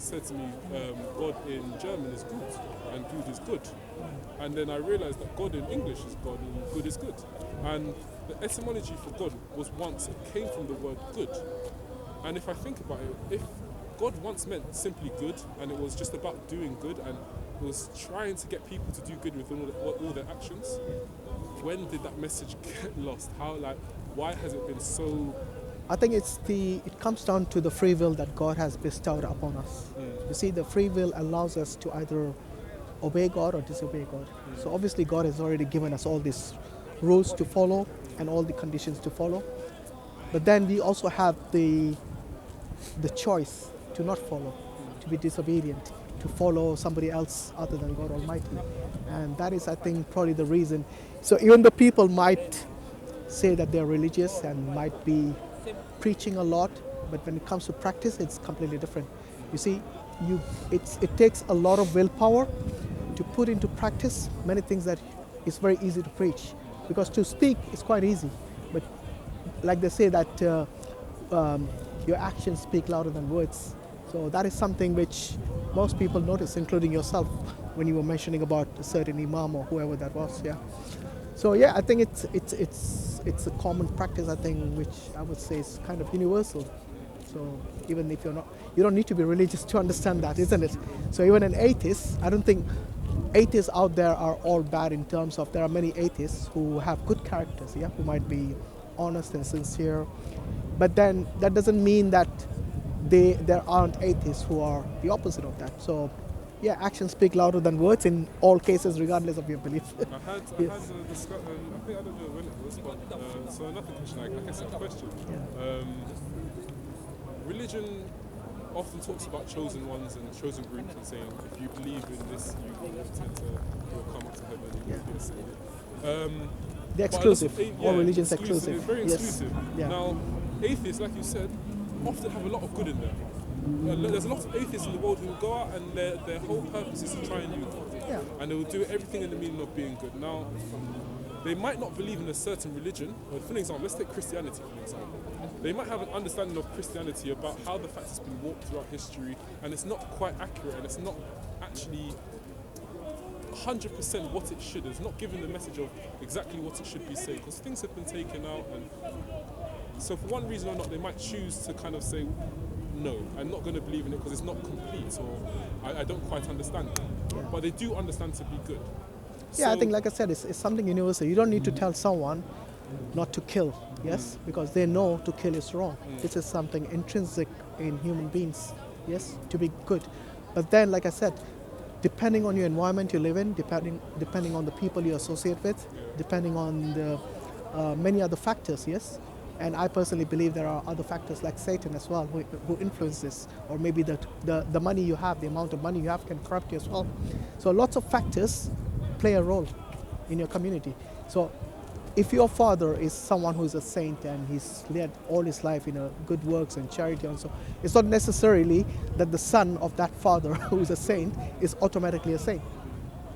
said to me, God in German is gut and good is good. And then I realized that God in English is God and good is good. And the etymology for God came from the word good. And if I think about it, if God once meant simply good and it was just about doing good and was trying to get people to do good with all their actions, when did that message get lost? Why has it been so? I think it comes down to the free will that God has bestowed upon us. You see, the free will allows us to either obey God or disobey God. So obviously God has already given us all these rules to follow and all the conditions to follow. But then we also have the choice to not follow, to be disobedient, to follow somebody else other than God Almighty. And that is, I think, probably the reason. So even the people might say that they're religious and might be preaching a lot, but when it comes to practice, it's completely different. You see, it takes a lot of willpower to put into practice many things that it's very easy to preach. Because to speak is quite easy, but like they say that your actions speak louder than words. So that is something which most people notice, including yourself, when you were mentioning about a certain imam or whoever that was. Yeah. So yeah, I think it's a common practice, I think, which I would say is kind of universal. So even if you don't need to be religious to understand that, isn't it? So even an atheist, I don't think atheists out there are all bad in terms of there are many atheists who have good characters, yeah, who might be honest and sincere. But then that doesn't mean that there aren't atheists who are the opposite of that. So yeah, actions speak louder than words in all cases, regardless of your belief. I had a discussion, I think I don't know when it was, but so another question, I guess a question. Yeah. Religion often talks about chosen ones and chosen groups and saying if you believe in this, you'll come up to heaven and you'll be a saint. They're exclusive. All religions are exclusive. exclusive. They're very Yes. exclusive. Yeah. Now, atheists, like you said, often have a lot of good in there. There's a lot of atheists in the world who will go out and their whole purpose is to try and do good. Yeah. And they will do everything in the meaning of being good. Now, they might not believe in a certain religion. For example, let's take Christianity for example. They might have an understanding of Christianity about how the fact has been walked throughout history, and it's not quite accurate, and it's not actually 100% what it should. It's not giving the message of exactly what it should be saying, because things have been taken out, and so for one reason or not, they might choose to kind of say, no, I'm not going to believe in it because it's not complete, or I don't quite understand it. Yeah. But they do understand to be good. Yeah, So, I think, like I said, it's something universal. You don't need to tell someone not to kill, yes, because they know to kill is wrong. This is something intrinsic in human beings, yes, to be good. But then, like I said, depending on your environment you live in, depending on the people you associate with, depending on the many other factors, yes. And I personally believe there are other factors like Satan as well who influence this, or maybe the money you have, the amount of money you have can corrupt you as well. So lots of factors play a role in your community. So if your father is someone who is a saint and he's led all his life in good works and charity and so, it's not necessarily that the son of that father who is a saint is automatically a saint.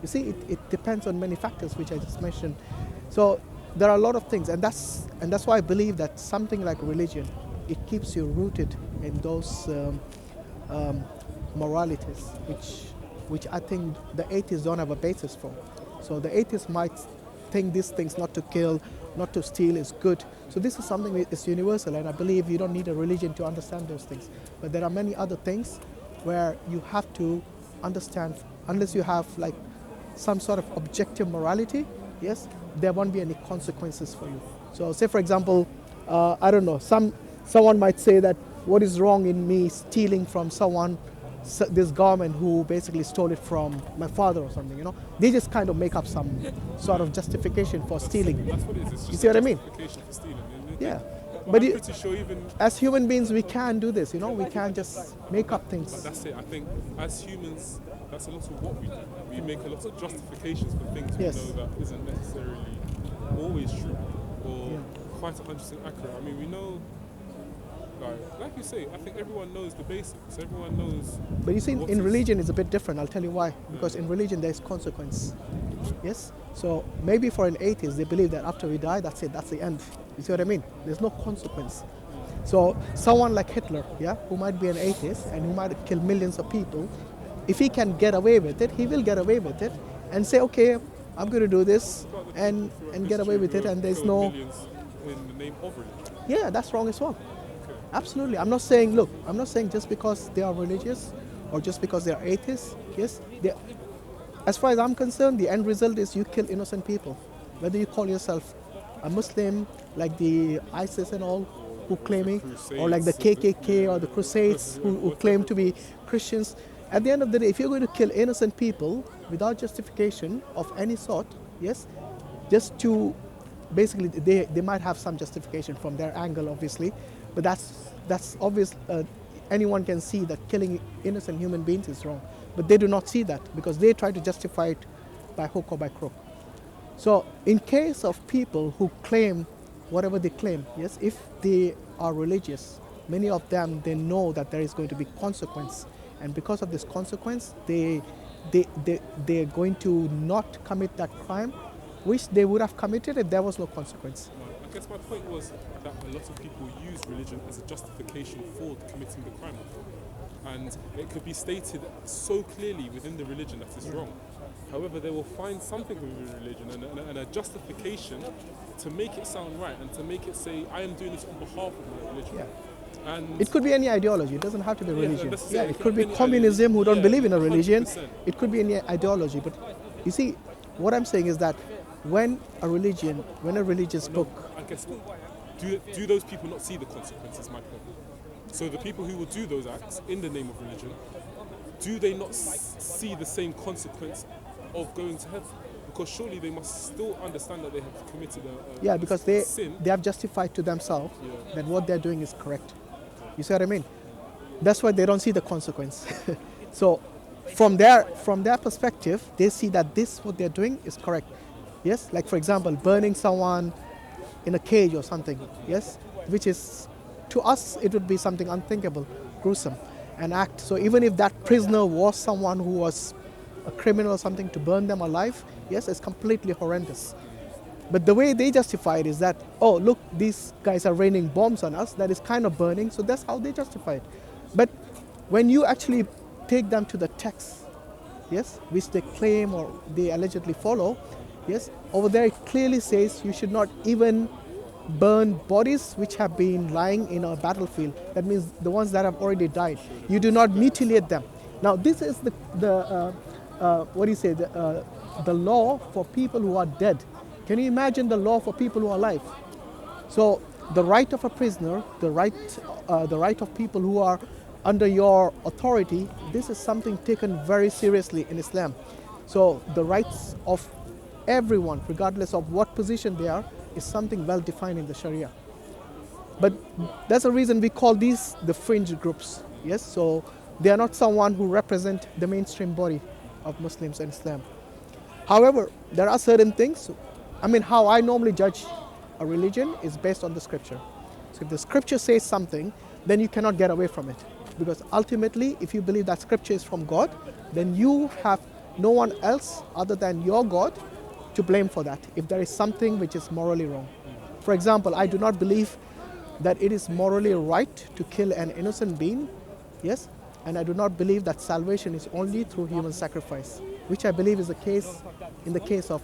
You see, it depends on many factors which I just mentioned. So there are a lot of things, and that's why I believe that something like religion, it keeps you rooted in those moralities, which I think the atheists don't have a basis for. So the atheists might think these things, not to kill, not to steal, is good. So this is something that is universal, and I believe you don't need a religion to understand those things. But there are many other things where you have to understand, unless you have like some sort of objective morality, yes, there won't be any consequences for you. So say for example, I don't know, someone might say that what is wrong in me stealing from someone, this garment who basically stole it from my father or something, you know. They just kind of make up some sort of justification for stealing. That's what it is. It's just You see what I mean? justification for stealing. Yeah. But I'm you- pretty sure even. As human beings, we can do this, you know. We can't just make up But things. that's it. I think as humans, that's a lot of what we do. We make a lot of justifications for things Yes. we know that isn't necessarily always true or Yeah. quite 100% accurate. I mean, we know, like you say, I think everyone knows the basics. Everyone knows. But you see, what in is- religion it's a bit different. I'll tell you why. Because in religion there's consequence. Yes? So maybe for an atheist they believe that after we die, that's it, that's the end. You see what I mean? There's no consequence. So someone like Hitler, yeah, who might be an atheist and who might kill millions of people, if he can get away with it, he will get away with it and say, okay, I'm going to do this and get away with it, and there's no. Millions in the name of religion. Yeah, that's wrong as well. Okay. Absolutely. I'm not saying just because they are religious or just because they are atheists. Yes, as far as I'm concerned, the end result is you kill innocent people. Whether you call yourself a Muslim, like the ISIS and all, who claim it, or like the KKK or the Crusades, who claim to be Christians. At the end of the day, if you're going to kill innocent people without justification of any sort, yes, just to basically, they might have some justification from their angle, obviously, but that's obvious. Anyone can see that killing innocent human beings is wrong, but they do not see that because they try to justify it by hook or by crook. So in case of people who claim whatever they claim, yes, if they are religious, many of them, they know that there is going to be consequence, and because of this consequence, they're going to not commit that crime which they would have committed if there was no consequence. I guess my point was that a lot of people use religion as a justification for committing the crime. And it could be stated so clearly within the religion that it's wrong. However, they will find something within the religion and a justification to make it sound right and to make it say, I am doing this on behalf of my religion. Yeah. And it could be any ideology. It doesn't have to be religion. Yeah, it could be communism who don't believe in a religion. 100%. It could be any ideology. But you see, what I'm saying is that when a religious book. I guess, do those people not see the consequences, my point? So the people who will do those acts in the name of religion, do they not see the same consequence of going to heaven? Because surely they must still understand that they have committed a because sin. they have justified to themselves that what they're doing is correct. You see what I mean? That's why they don't see the consequence. So from their perspective, they see that what they're doing is correct. Yes, like for example, burning someone in a cage or something. Yes, which is, to us, it would be something unthinkable, gruesome, an act. So even if that prisoner was someone who was a criminal or something, to burn them alive, yes, it's completely horrendous. But the way they justify it is that, oh, look, these guys are raining bombs on us, that is kind of burning, so that's how they justify it. But when you actually take them to the text, yes, which they claim or they allegedly follow, yes, over there it clearly says you should not even burn bodies which have been lying in a battlefield. That means the ones that have already died. You do not mutilate them. Now this is the law for people who are dead. Can you imagine the law for people who are alive? So the right of a prisoner, the right of people who are under your authority, this is something taken very seriously in Islam. So the rights of everyone, regardless of what position they are, is something well defined in the Sharia. But that's the reason we call these the fringe groups. Yes, so they are not someone who represent the mainstream body of Muslims and Islam. However, there are certain things. I mean, how I normally judge a religion is based on the scripture. So if the scripture says something, then you cannot get away from it. Because ultimately, if you believe that scripture is from God, then you have no one else other than your God to blame for that, if there is something which is morally wrong. For example, I do not believe that it is morally right to kill an innocent being, yes, and I do not believe that salvation is only through human sacrifice, which I believe is the case in the case of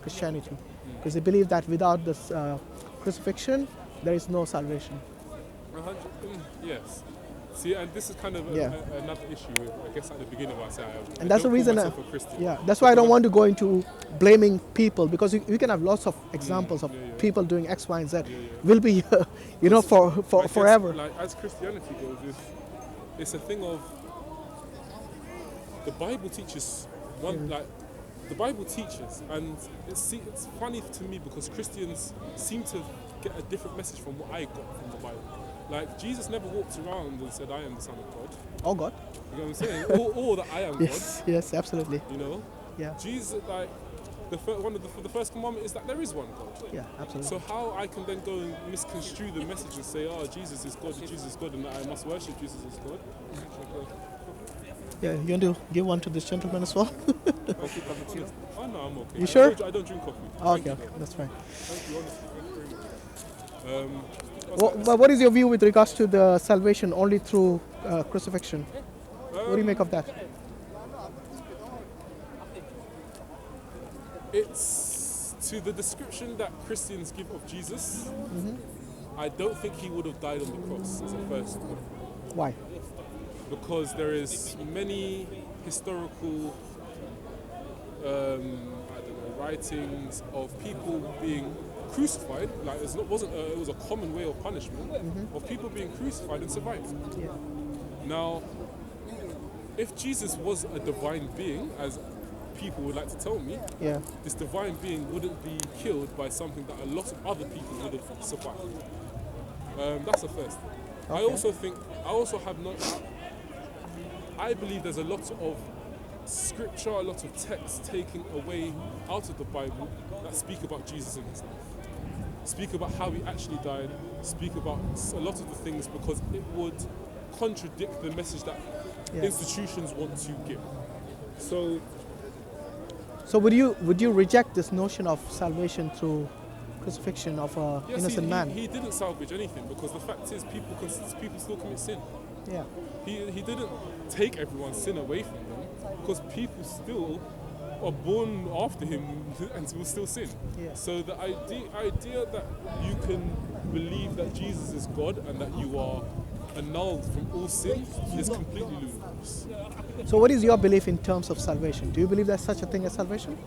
Christianity, because they believe that without this crucifixion, there is no salvation. Yes. See, and this is kind of another issue with, I guess at the beginning of our say, and that's the reason. Yeah, that's why I don't want to go into blaming people, because we can have lots of examples of people doing X, Y, and Z. Will be, for forever. Like as Christianity goes, it's a thing of the Bible teaches the Bible teaches, and it's funny to me because Christians seem to get a different message from what I got from the Bible. Like, Jesus never walked around and said, I am the Son of God. Oh, God. You know what I'm saying? or that I am God. Yes, absolutely. You know? Yeah. Jesus, like, the first commandment is that there is one God. Yeah, absolutely. So how I can then go and misconstrue the message and say, oh, Jesus is God, and that I must worship Jesus as God? Yeah, you want to give one to this gentleman as well? Oh, no, I'm okay. You sure? I don't drink coffee. Oh, okay, that's fine. Thank you, honestly. Thank you very much. But what is your view with regards to the salvation only through crucifixion? What do you make of that? It's to the description that Christians give of Jesus. I don't think he would have died on the cross as a first point. Why? Because there is many historical writings of people being crucified. Like it was a common way of punishment of people being crucified and survived. Yeah. Now, if Jesus was a divine being, as people would like to tell me, this divine being wouldn't be killed by something that a lot of other people would have survived. That's the first thing. Okay. I believe there's a lot of scripture, a lot of text taken away out of the Bible that speak about Jesus and his life. Speak about how he actually died, speak about a lot of the things because it would contradict the message that institutions want to give. So would you reject this notion of salvation through crucifixion of an innocent man? He didn't salvage anything because the fact is people still commit sin. Yeah. He didn't take everyone's sin away from them because people still are born after him and will still sin. Yeah. So the idea that you can believe that Jesus is God and that you are annulled from all sin is completely ludicrous. So what is your belief in terms of salvation? Do you believe there's such a thing as salvation?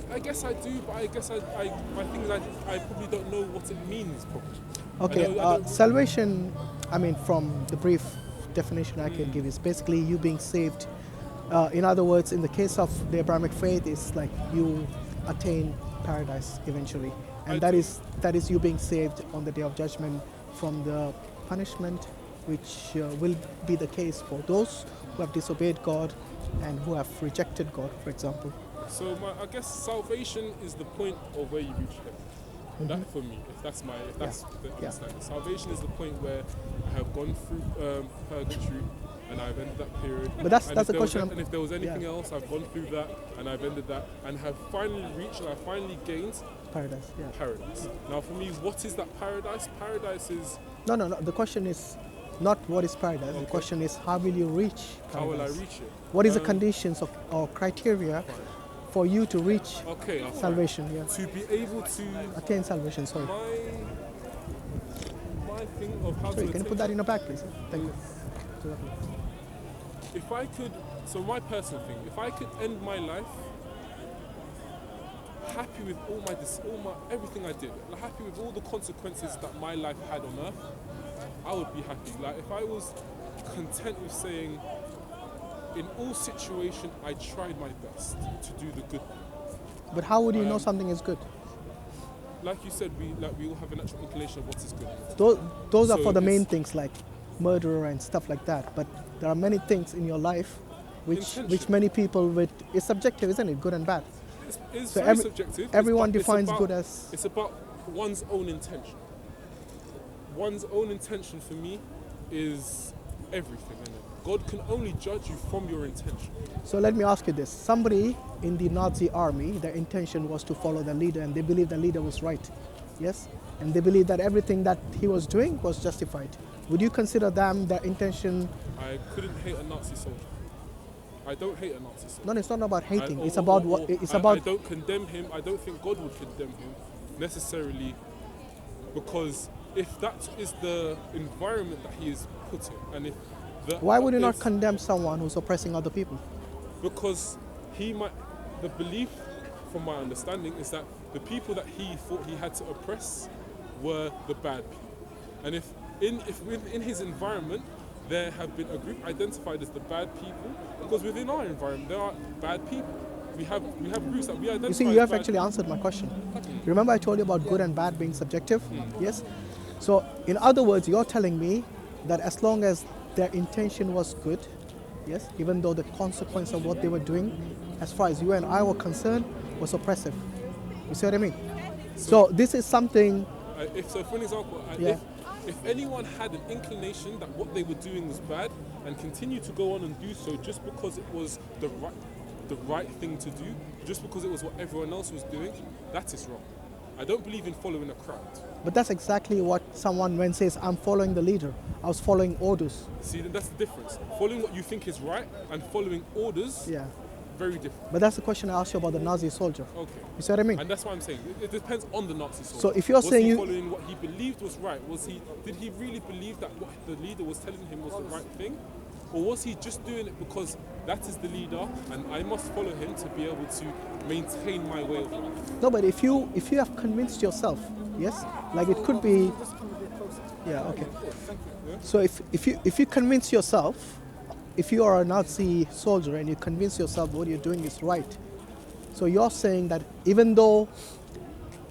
I guess I do, but I guess my thing is I probably don't know what it means properly. Okay, salvation, I mean, from the brief definition I can give is basically you being saved. In other words, in the case of the Abrahamic faith, it's like you attain paradise eventually. And that is you being saved on the day of judgment from the punishment which will be the case for those who have disobeyed God and who have rejected God, for example. So I guess salvation is the point of where you reach heaven. That for me, if that's the understanding. Salvation is the point where I have gone through purgatory and I've ended that period. But that's the question. And if there was anything else, I've gone through that and I've ended that and have finally reached and I finally gained paradise. Yeah. Paradise. Now for me, what is that paradise? Paradise is... No. The question is not what is paradise. Okay. The question is how will you reach paradise? How will I reach it? What is the conditions or criteria for you to reach salvation? Yeah. To be able to... attain salvation, sorry. My thing of how sorry, to... Can you put that in the back, please? Thank you. If I could... So my personal thing, if I could end my life happy with everything I did, happy with all the consequences that my life had on earth, I would be happy. Like if I was content with saying, in all situations, I tried my best to do the good thing. But how would you know something is good? Like you said, we all have a natural inclination of what is good. Those are for the main things like murder and stuff like that. But there are many things in your life which many people it's subjective, isn't it? Good and bad. It's so very subjective. Everyone defines good as... It's about one's own intention. One's own intention for me is everything, isn't it? God can only judge you from your intention. So let me ask you this. Somebody in the Nazi army, their intention was to follow the leader and they believed the leader was right. Yes? And they believed that everything that he was doing was justified. Would you consider them their intention? I couldn't hate a Nazi soldier. I don't hate a Nazi soldier. No, it's not about hating. It's about what it's I about. I don't condemn him. I don't think God would condemn him necessarily, because if that is the environment that he is put in, and if why would you not condemn someone who's oppressing other people? Because the belief, from my understanding, is that the people that he thought he had to oppress were the bad people, and if within his environment there have been a group identified as the bad people, because within our environment there are bad people. We have groups that we identify. You see, you have actually answered my question. Remember I told you about good and bad being subjective? Yes? So, in other words, you're telling me that as long as their intention was good, yes, even though the consequence of what they were doing, as far as you and I were concerned, was oppressive. You see what I mean? So this is something... for an example, if anyone had an inclination that what they were doing was bad and continued to go on and do so just because it was the right... the right thing to do, just because it was what everyone else was doing, that is wrong. I don't believe in following a crowd. But that's exactly what someone when says, I'm following the leader. I was following orders. See, that's the difference. Following what you think is right and following orders, Yeah. very different. But that's the question I asked you about the Nazi soldier. Okay. You see what I mean? And that's what I'm saying. It depends on the Nazi soldier. So if you're was saying he you- following what he believed was right? Did he really believe that what the leader was telling him was the right thing? Or was he just doing it because that is the leader and I must follow him to be able to maintain my way of life? No, but if you have convinced yourself, yes, like it could be, yeah, okay. So if you convince yourself, if you are a Nazi soldier and you convince yourself what you're doing is right, so you're saying that even though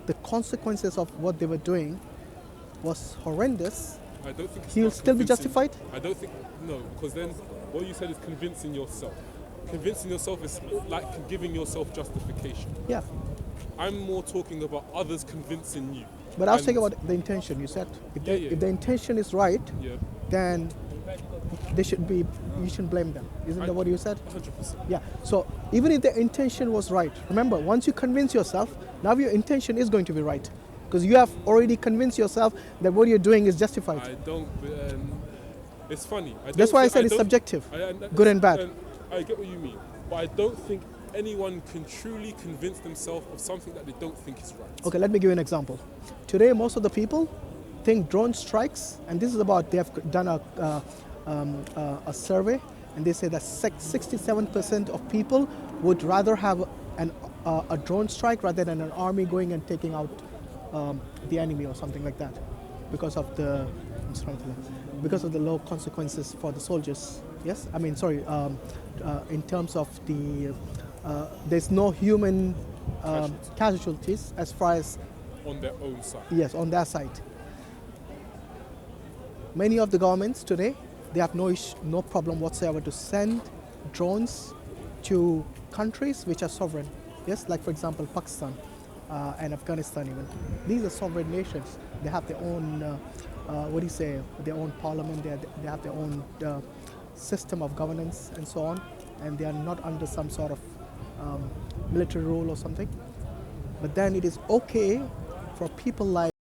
the consequences of what they were doing was horrendous, I don't think he will still be justified? I don't think, no, because then what you said is convincing yourself. Convincing yourself is like giving yourself justification. Yeah. I'm more talking about others convincing you. But I was And- talking about the intention. You said if, Yeah, yeah. if the intention is right, Yeah, then you shouldn't blame them. Isn't that what you said? 100%. Yeah. So even if the intention was right, remember, once you convince yourself, now your intention is going to be right. Because you have already convinced yourself that what you're doing is justified. I don't, it's funny. That's why I said it's subjective, good and bad. I get what you mean, but I don't think anyone can truly convince themselves of something that they don't think is right. Okay, let me give you an example. Today, most of the people think drone strikes, and this is about, they have done a survey, and they say that 67% of people would rather have a drone strike rather than an army going and taking out the enemy or something like that, because of the low consequences for the soldiers. Yes, I mean, sorry, in terms of the there's no human casualties as far as On their own side. yes, on their side. Many of the governments today, they have no problem whatsoever to send drones to countries which are sovereign. Yes, like for example Pakistan and Afghanistan even. These are sovereign nations. They have their own, their own parliament, they have their own system of governance and so on, and they are not under some sort of military rule or something. But then it is okay for people like